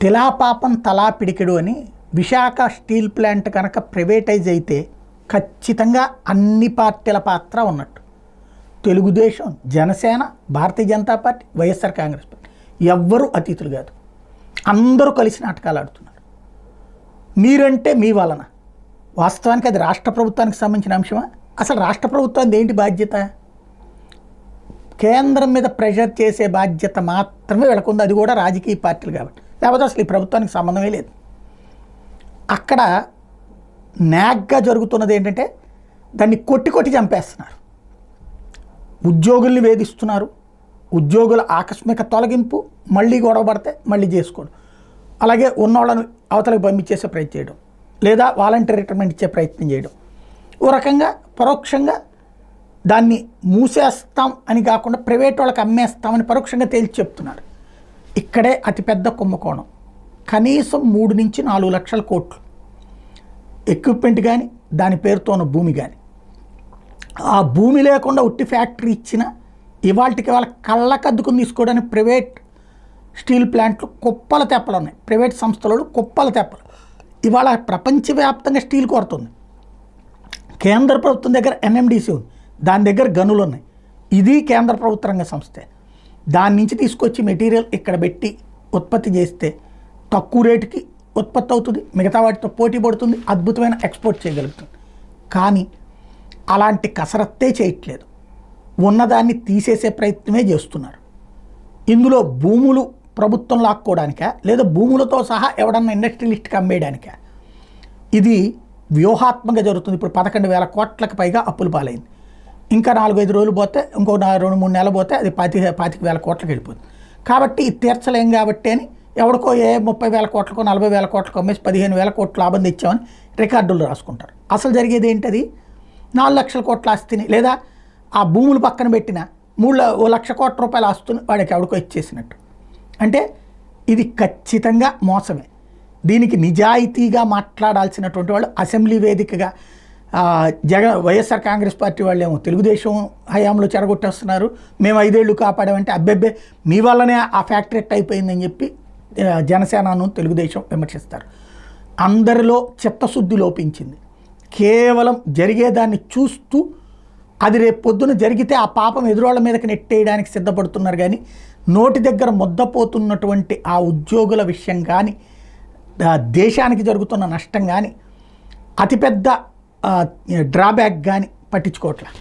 తిలాపాపం తలా పిడికెడు అని విశాఖ స్టీల్ ప్లాంట్ కనుక ప్రైవేటైజ్ అయితే ఖచ్చితంగా అన్ని పార్టీల పాత్ర ఉన్నట్టు. తెలుగుదేశం, జనసేన, భారతీయ జనతా పార్టీ, వైఎస్ఆర్ కాంగ్రెస్ పార్టీ ఎవ్వరూ అతీతులు కాదు. అందరూ కలిసి నాటకాలు ఆడుతున్నారు. మీరంటే మీ వలన. వాస్తవానికి అది రాష్ట్ర ప్రభుత్వానికి సంబంధించిన అంశమా? అసలు రాష్ట్ర ప్రభుత్వానికి ఏంటి బాధ్యత? కేంద్రం మీద ప్రెషర్ చేసే బాధ్యత మాత్రమే వీళ్ళకుంది, అది కూడా రాజకీయ పార్టీలు కాబట్టి. లేకపోతే అసలు ఈ ప్రభుత్వానికి సంబంధమే లేదు. అక్కడ నాగ్గా జరుగుతున్నది ఏంటంటే దాన్ని కొట్టి కొట్టి చంపేస్తున్నారు. ఉద్యోగుల్ని వేధిస్తున్నారు. ఉద్యోగుల ఆకస్మిక తొలగింపు, మళ్ళీ గొడవ పడితే మళ్ళీ చేసుకోవడం, అలాగే ఉన్నవాళ్ళను అవతలకు పంపించేసే ప్రయత్నం చేయడం, లేదా వాలంటీర్ రిటైర్మెంట్ ఇచ్చే ప్రయత్నం చేయడం. ఓ రకంగా పరోక్షంగా దాన్ని మూసేస్తాం అని కాకుండా ప్రైవేట్ వాళ్ళకి అమ్మేస్తామని పరోక్షంగా తేల్చి చెప్తున్నారు. ఇక్కడే అతిపెద్ద కుంభకోణం. కనీసం 3 నుంచి 4 లక్షల కోట్లు ఎక్విప్మెంట్ కానీ, దాని పేరుతో ఉన్న భూమి కానీ. ఆ భూమి లేకుండా ఉట్టి ఫ్యాక్టరీ ఇచ్చిన ఇవాళకి వాళ్ళ కళ్ళకద్దుకుని తీసుకోవడానికి ప్రైవేట్ స్టీల్ ప్లాంట్లు కుప్పల తెప్పలు ఉన్నాయి. ప్రైవేట్ సంస్థలు కుప్పల తెప్పలు. ఇవాళ ప్రపంచవ్యాప్తంగా స్టీల్ కొరతుంది. కేంద్ర ప్రభుత్వం దగ్గర ఎన్ఎండిసి ఉంది, దాని దగ్గర గనులు ఉన్నాయి. ఇది కేంద్ర ప్రభుత్వ రంగ సంస్థే. దాని నుంచి తీసుకొచ్చి మెటీరియల్ ఇక్కడ పెట్టి ఉత్పత్తి చేస్తే తక్కువ రేటుకి ఉత్పత్తి అవుతుంది, మిగతా వాటితో పోటీ పడుతుంది, అద్భుతమైన ఎక్స్పోర్ట్ చేయగలుగుతుంది. కానీ అలాంటి కసరత్తే చేయట్లేదు. ఉన్నదాన్ని తీసేసే ప్రయత్నమే చేస్తున్నారు. ఇందులో భూములు ప్రభుత్వం లాక్కోవడానికా, లేదా భూములతో సహా ఎవడన్నా ఇండస్ట్రియలిస్ట్కి అమ్మేయడానికా? ఇది వ్యూహాత్మకంగా జరుగుతుంది. ఇప్పుడు 11,000 కోట్లకు పైగా అప్పులు పాలైంది. ఇంకా 4-5 రోజులు పోతే, ఇంకో 2-3 నెలలు పోతే అది 25,000 కోట్లకు వెళ్ళిపోతుంది. కాబట్టి ఇది తీర్చలేం కాబట్టి అని ఎవరికో 30,000 కోట్లకో 40,000 కోట్లకో అమ్మేసి 15,000 కోట్ల లాభం తెచ్చామని రికార్డులు రాసుకుంటారు. అసలు జరిగేది ఏంటది? 4 లక్షల కోట్ల ఆస్తిని, లేదా ఆ భూములు పక్కన పెట్టిన 1 లక్ష కోట్ల రూపాయల ఆస్తుని వాడికి ఎవరికో ఇచ్చేసినట్టు. అంటే ఇది ఖచ్చితంగా మోసమే. దీనికి నిజాయితీగా మాట్లాడాల్సినటువంటి వాళ్ళు అసెంబ్లీ వేదికగా వైఎస్ఆర్ కాంగ్రెస్ పార్టీ వాళ్ళేమో తెలుగుదేశం హయాంలో చెడగొట్టేస్తున్నారు, మేము 5 ఏళ్ళు కాపాడామంటే అబ్బెబ్బే మీ వల్లనే ఆ ఫ్యాక్టరీ అయిపోయిందని చెప్పి జనసేనను తెలుగుదేశం విమర్శిస్తారు. అందరిలో చిత్తశుద్ధి లోపించింది. కేవలం జరిగేదాన్ని చూస్తూ అది రేపు పొద్దున జరిగితే ఆ పాపం ఎదురోళ్ళ మీదకి నెట్టేయడానికి సిద్ధపడుతున్నారు. కానీ నోటి దగ్గర ముద్దపోతున్నటువంటి ఆ ఉద్యోగుల విషయం కానీ, దేశానికి జరుగుతున్న నష్టం కానీ, అతిపెద్ద డ్రాబ్యాక్ కానీ పట్టించుకోవట్లేదు.